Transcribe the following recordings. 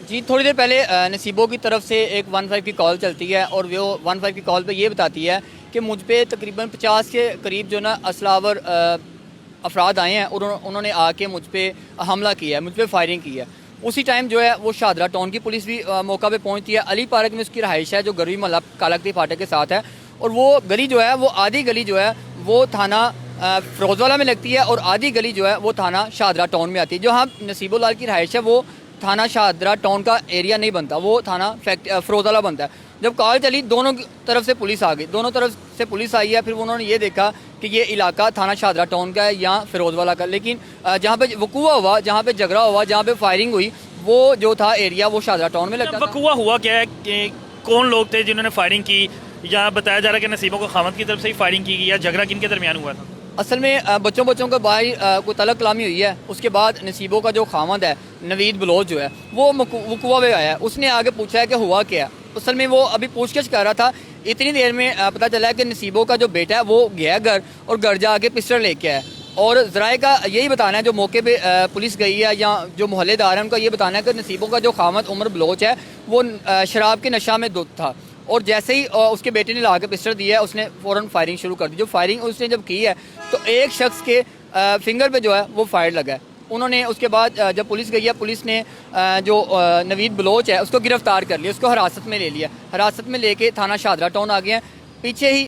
जी, थोड़ी देर पहले नसीबों की तरफ से एक 15 की कॉल चलती है और वो 15 की कॉल पे ये बताती है कि मुझ पे तकरीबन 50 के करीब जो ना असलावर अफराद आए हैं और उन्होंने आके मुझ पे हमला किया है, मुझ पे फायरिंग की है। उसी टाइम जो है वो शाहदरा टाउन की पुलिस भी मौका पे पहुंचती है। अली पार्क में उसकी रहाइश है जो गरवी महल्ला कालाकती फाटक के साथ है, और वो गली जो है वो आधी गली जो है वो थाना फिरोजवाला में लगती है और आधी गली जो है वो थाना शाहदरा टाउन में आती है। जो हाँ नसीबुल लाल की रहाइश है वो थाना शाहदरा टाउन का एरिया नहीं बनता, वो थाना फिरोजवाला बनता है। जब कॉल चली दोनों तरफ से पुलिस आ गई, दोनों तरफ से पुलिस आई है। फिर उन्होंने ये देखा कि ये इलाका थाना शाहदरा टाउन का है या फिरोजवाला का, लेकिन जहाँ पे वकूआ हुआ, जहाँ पे झगड़ा हुआ, जहाँ पे फायरिंग हुई, वो जो था एरिया वो शाहदरा टाउन में लगता था। वकूआ हुआ क्या है कि कौन लोग थे जिन्होंने फायरिंग की, या बताया जा रहा है कि नसीबों को खामद की तरफ से ही फायरिंग की गई, या झगड़ा किन के दरमियान हुआ था? असल में बच्चों को बाहर कोई तलक कलामी हुई है। उसके बाद नसीबों का जो खामद है नवीद बलोच जो है वो वकूआ में आया है। उसने आगे पूछा है कि हुआ क्या है। असल में वो अभी पूछताछ कर रहा था, इतनी देर में पता चला है कि नसीबों का जो बेटा है वो गया घर और घर जाके पिस्टल लेके आया। और ज़राए का यही बताना है, जो मौके पे पुलिस गई है या जो मोहल्लेदार हैं उनका ये बताना है कि नसीबों का जो खामद उमर बलोच है वो शराब के नशा में धुत था, और जैसे ही उसके बेटे ने ला के पिस्टल दिया है उसने फ़ौरन फायरिंग शुरू कर दी। जो फायरिंग उसने जब की है तो एक शख्स के फिंगर पे जो है वो फायर लगा है। उन्होंने उसके बाद जब पुलिस गई है, पुलिस ने जो नवीद बलोच है उसको गिरफ्तार कर लिया, उसको हिरासत में ले लिया। हिरासत में लेके थाना शाहदरा टाउन आ गए हैं। पीछे ही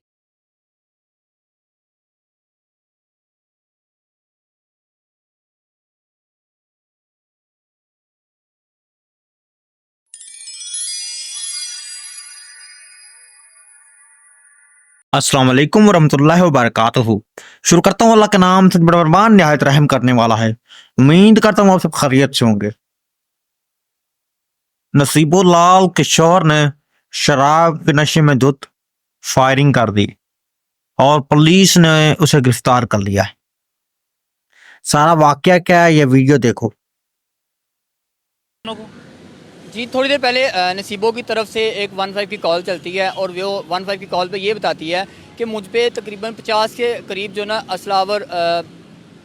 अस्सलाम वालेकुम वरहमतुल्लाहि वबरकातुहू। शुरू करता हूँ अल्लाह के नाम से, बड़ा मेहरबान निहायत रहम करने वाला है। उम्मीद करता हूँ आप सब खैरियत से होंगे। नसीबुल लाल के शौहर ने शराब के नशे में धुत फायरिंग कर दी और पुलिस ने उसे गिरफ्तार कर लिया है। सारा वाकया क्या है ये वीडियो देखो। जी, थोड़ी देर पहले नसीबों की तरफ से एक 15 की कॉल चलती है और वो 15 की कॉल पे ये बताती है कि मुझ पे तकरीबन 50 के करीब जो ना असलावर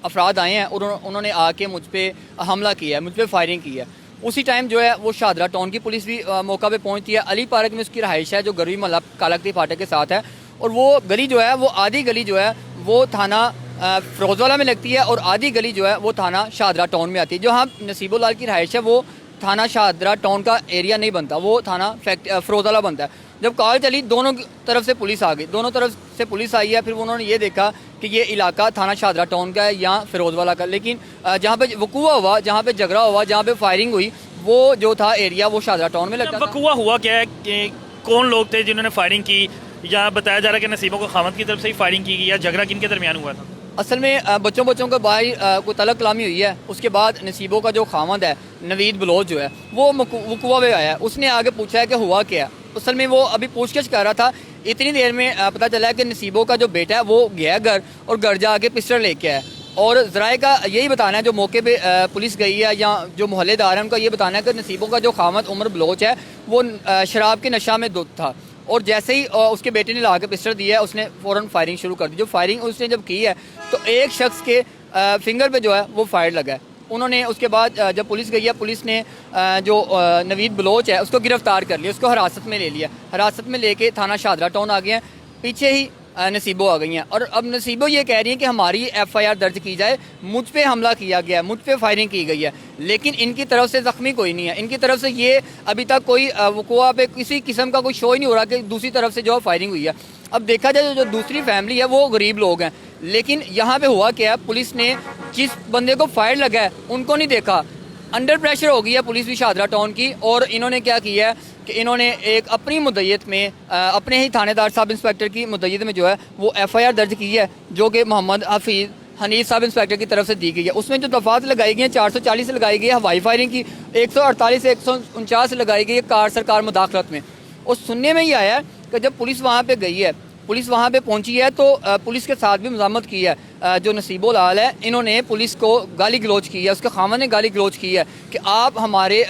अफराद आए हैं और उन्होंने आके मुझ पे हमला किया है, मुझ पे फायरिंग की है। उसी टाइम जो है वो शाहदरा टाउन की पुलिस भी मौका पे पहुंचती है। अली पार्क में उसकी रहाइश है जो गरवी महल्ला कालाकती फाटक के साथ है, और वो गली जो है वो आधी गली जो है वो थाना फिरोजवाला में लगती है और आधी गली जो है वो थाना शाहदरा टाउन में आती है। जो हाँ नसीबुल लाल की रहाइश है वो थाना शाहदरा टाउन का एरिया नहीं बनता, वो थाना फिरोजवाला बनता है। जब कॉल चली दोनों तरफ से पुलिस आ गई, दोनों तरफ से पुलिस आई है। फिर उन्होंने ये देखा कि ये इलाका थाना शाहदरा टाउन का है या फिरोजवाला का, लेकिन जहाँ पे वकूआ हुआ, जहाँ पे झगड़ा हुआ, जहाँ पे फायरिंग हुई, वो जो था एरिया वो शाहदरा टाउन में लगता था। वकूआ हुआ क्या है कि कौन लोग थे जिन्होंने फायरिंग की, या बताया जा रहा है कि नसीबों को खामद की तरफ से ही फायरिंग की गई, या झगड़ा किन के दरमियान हुआ था? असल में बच्चों को बाहर कोई तलक कलामी हुई है। उसके बाद नसीबों का जो खामद है नवीद बलोच जो है वो वकूआ में आया है। उसने आगे पूछा है कि हुआ क्या है। असल में वो अभी पूछताछ कर रहा था, इतनी देर में पता चला है कि नसीबों का जो बेटा है वो गया घर और घर जाके पिस्टल लेके आया। और ज़राए का यही बताना है, जो मौके पे पुलिस गई है या जो मोहल्लेदार हैं उनका ये बताना है कि नसीबों का जो खामद उमर बलोच है वो शराब के नशा में धुत था, और जैसे ही उसके बेटे ने ला के पिस्टल दिया है उसने फ़ौरन फायरिंग शुरू कर दी। जो फायरिंग उसने जब की है तो एक शख्स के फिंगर पे जो है वो फायर लगा है। उन्होंने उसके बाद जब पुलिस गई है, पुलिस ने जो नवीद बलोच है उसको गिरफ्तार कर लिया, उसको हिरासत में ले लिया। हिरासत में लेके थाना शाहदरा टाउन आ गए हैं। पीछे ही नसीबो आ गई हैं, और अब नसीबो ये कह रही हैं कि हमारी FIR दर्ज की जाए, मुझ पे हमला किया गया है, मुझ पे फायरिंग की गई है, लेकिन इनकी तरफ से ज़ख्मी कोई नहीं है। इनकी तरफ से ये अभी तक कोई वकूआ पे किसी किस्म का कोई शो ही नहीं हो रहा कि दूसरी तरफ से जो फायरिंग हुई है। अब देखा जाए जो दूसरी फैमिली है वो गरीब लोग हैं, लेकिन यहाँ पे हुआ क्या है, पुलिस ने जिस बंदे को फायर लगा है उनको नहीं देखा। अंडर प्रेशर हो गई है पुलिस भी शाहदरा टाउन की, और इन्होंने क्या किया है कि इन्होंने एक अपनी मुद्दत में अपने ही थानेदार सब इंस्पेक्टर की मुद्दत में जो है वो FIR दर्ज की है, जो कि मोहम्मद हफीज़ हनीफ सब इंस्पेक्टर की तरफ से दी गई है। उसमें जो दफात लगाई गई हैं 440 लगाई गई है हवाई फायरिंग की, 148 से 149 लगाई गई है कार सरकार मुदाखलत में। और सुनने में ही आया है कि जब पुलिस वहाँ पर गई है, पुलिस वहाँ पे पहुंची है तो पुलिस के साथ भी मज़ामत की है, जो नसीबुल आल है, इन्होंने पुलिस को गाली गलौज की है, उसके खामन ने गाली गलौज की है कि आप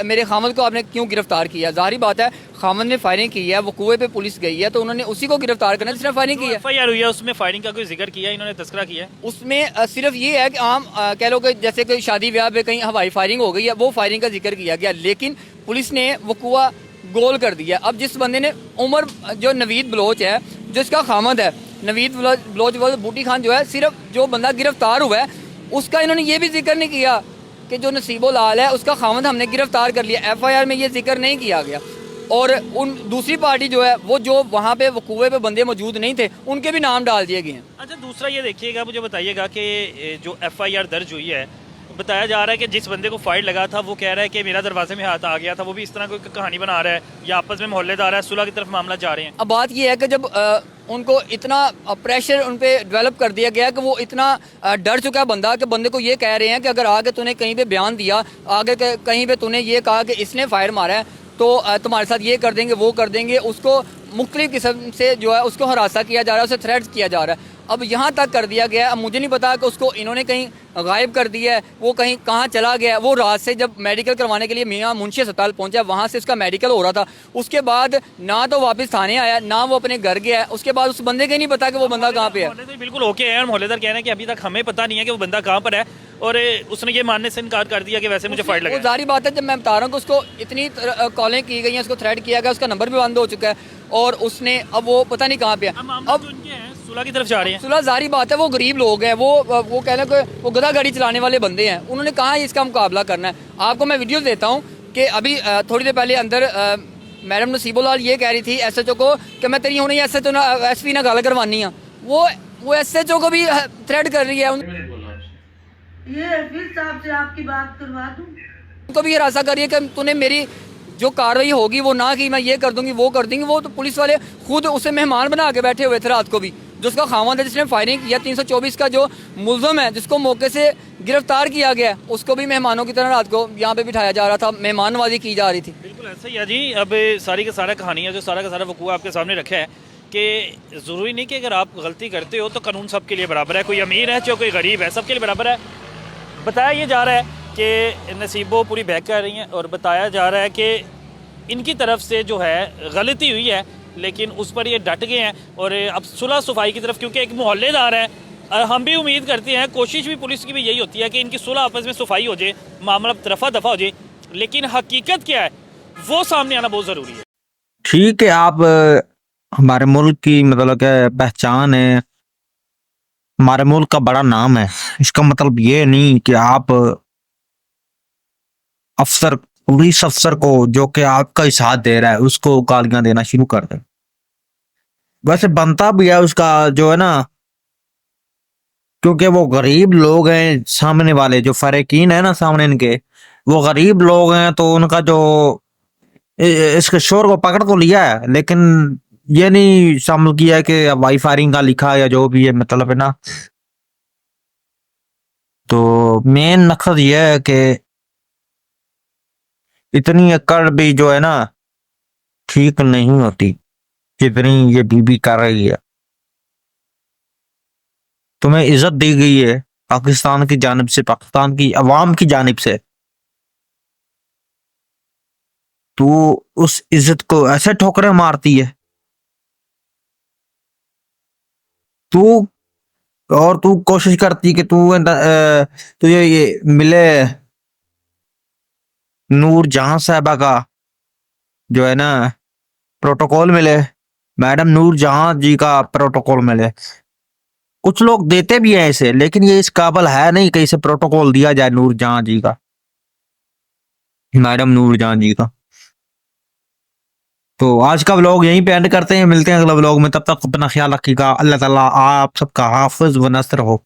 मेरे खामन को आपने क्यों गिरफ्तार किया। ज़ाहिर बात है, खामन ने फायरिंग की है, वो कुएं पे पुलिस गई है तो उन्होंने उसी को गिरफ्तार करना है जिसने फायरिंग की है। एफआईआर हुई है उसमें फायरिंग का कोई जिक्र किया है, इन्होंने तस्करा किया है? उसमें सिर्फ ये है कि आम कह लो कि जैसे कोई शादी ब्याह पे कहीं हवाई फायरिंग हो गई है, वो फायरिंग का जिक्र किया गया, लेकिन पुलिस ने वो कुआ गोल कर दिया। अब जिस बंदे ने उमर जो नवीद बलोच है, जो इसका खामद है, नवीद बलोच वो बूटी खान जो है, सिर्फ जो बंदा गिरफ्तार हुआ है उसका इन्होंने ये भी जिक्र नहीं किया कि जो नसीबुल आल है उसका खामद हमने गिरफ्तार कर लिया। एफआईआर में ये जिक्र नहीं किया गया। और उन दूसरी पार्टी जो है वो जो वहाँ पे वकूए पे बंदे मौजूद नहीं थे उनके भी नाम डाल दिए गए हैं। अच्छा, दूसरा ये देखिएगा, मुझे बताइएगा कि जो एफआईआर दर्ज हुई है, बताया जा रहा है कि जिस बंदे को फाइट लगा था वो कह रहा है कि मेरा दरवाजे में हाथ आ गया था, वो भी इस तरह कोई कहानी बना रहा है या आपस में मोहल्लेदार है, सुलह की तरफ मामला जा रहे हैं। अब बात ये है कि जब उनको इतना प्रेशर उन पे डेवलप कर दिया गया कि वो इतना डर चुका है बंदा कि बंदे को ये कह रहे हैं कि अगर आगे तूने कहीं पे बयान दिया, आगे कहीं पे तूने ये कहा कि इसने फायर मारा है तो तुम्हारे साथ ये कर देंगे वो कर देंगे। उसको मुख्तलिफ किस्म से जो है उसको हरासा किया जा रहा है, उसे थ्रेट्स किया जा रहा है। अब यहाँ तक कर दिया गया है, अब मुझे नहीं पता कि उसको इन्होंने कहीं गायब कर दिया है, वो कहीं कहाँ चला गया है। वो रात से जब मेडिकल करवाने के लिए मियाँ मुंशी अस्पताल पहुँचा, वहाँ से उसका मेडिकल हो रहा था, उसके बाद ना तो वापस थाने आया ना वो अपने घर गया है। उसके बाद उस बंदे को नहीं पता कि वो बंदा कहाँ पे है। बिल्कुल ओके है, और मोहल्लेदार कह रहे हैं कि अभी तक हमें पता नहीं है कि वो बंदा कहाँ पर है, और उसने ये मानने से इनकार कर दिया कि वैसे मुझे फाइट लगा। जारी बात है, जब मैं बता रहा हूँ कि उसको इतनी कॉलें की गई हैं, उसको थ्रेट किया गया, उसका नंबर भी बंद हो चुका है और उसने अब वो पता नहीं कहाँ पे है। अब सुलह की तरफ जा रहे हैं। सुलह जारी बात है, वो गरीब लोग हैं, वो कह रहे हैं वो गधा गाड़ी चलाने वाले बंदे हैं, उन्होंने कहाँ इसका मुकाबला करना है। आपको मैं वीडियो देता हूँ कि अभी थोड़ी देर पहले अंदर मैडम नसीबुल आल ये कह रही थी एसएचओ को कि मैं तेरी होने एसएचओ ना एसपी ना गाल करवानी है। वो एसएचओ को भी थ्रेट कर रही है, ये हफीज साहब से आपकी बात करवा दूं। उनको भी हरासा कर रही है कि तूने मेरी जो कार्रवाई होगी वो ना की, मैं ये कर दूंगी वो कर दूंगी। वो तो पुलिस वाले खुद उसे मेहमान बना के बैठे हुए थे रात को भी, जो उसका खामद है जिसने फायरिंग किया। 324 का जो मुल्ज़म है जिसको मौके से गिरफ्तार किया गया, उसको भी मेहमानों की तरह रात को यहाँ पे बिठाया जा रहा था, मेहमान नवाजी की जा रही थी। बिल्कुल ऐसा ही है जी। अब सारी का सारा कहानियाँ जो सारा का सारा वकूआ आपके सामने रखा है कि ज़रूरी नहीं कि अगर आप गलती करते हो तो कानून सबके लिए बराबर है, कोई अमीर है चाहे कोई गरीब है, सबके लिए बराबर है। बताया ये जा रहा है कि नसीबो पूरी बहक कर रही हैं और बताया जा रहा है कि इनकी तरफ से जो है गलती हुई है, लेकिन उस पर ये डट गए हैं और अब सुलह सफाई की तरफ, क्योंकि एक मोहल्लेदार है, हम भी उम्मीद करते हैं, कोशिश भी पुलिस की भी यही होती है कि इनकी सुलह आपस में सफाई हो जाए, मामला रफा दफा हो जाए, लेकिन हकीकत क्या है वो सामने आना बहुत ज़रूरी है। ठीक है, आप हमारे मुल्क की मतलब क्या पहचान है, हमारे मुल्क का बड़ा नाम है, इसका मतलब ये नहीं कि आप अफसर पुलिस अफसर को जो कि आपका ही साथ दे रहा है उसको गालियां देना शुरू कर दें। वैसे बनता भी है उसका जो है ना, क्योंकि वो गरीब लोग हैं, सामने वाले जो फरीकीन है ना सामने इनके, वो गरीब लोग हैं, तो उनका जो इसके शोर को पकड़ तो लिया है, लेकिन ये नहीं शामिल किया कि वाई फायरिंग का लिखा या जो भी है, मतलब है ना। तो मेन मकसद ये है कि इतनी अकड़ भी जो है ना ठीक नहीं होती जितनी ये बीबी कर रही है। तुम्हें इज्जत दी गई है पाकिस्तान की जानिब से, पाकिस्तान की अवाम की जानिब से, तू उस इज्जत को ऐसे ठोकरें मारती है। तू कोशिश करती कि तुझे ये मिले नूर जहां साहबा का जो है ना प्रोटोकॉल मिले, मैडम नूर जहां जी का प्रोटोकॉल मिले। कुछ लोग देते भी हैं इसे, लेकिन ये इस काबिल है नहीं कि इसे प्रोटोकॉल दिया जाए नूर जहां जी का, मैडम नूर जहां जी का। तो आज का व्लॉग यहीं पे एंड करते हैं, मिलते हैं अगला व्लॉग में, तब तक अपना ख्याल रखिएगा। अल्लाह ताला आप सबका हाफिज व नस्र हो।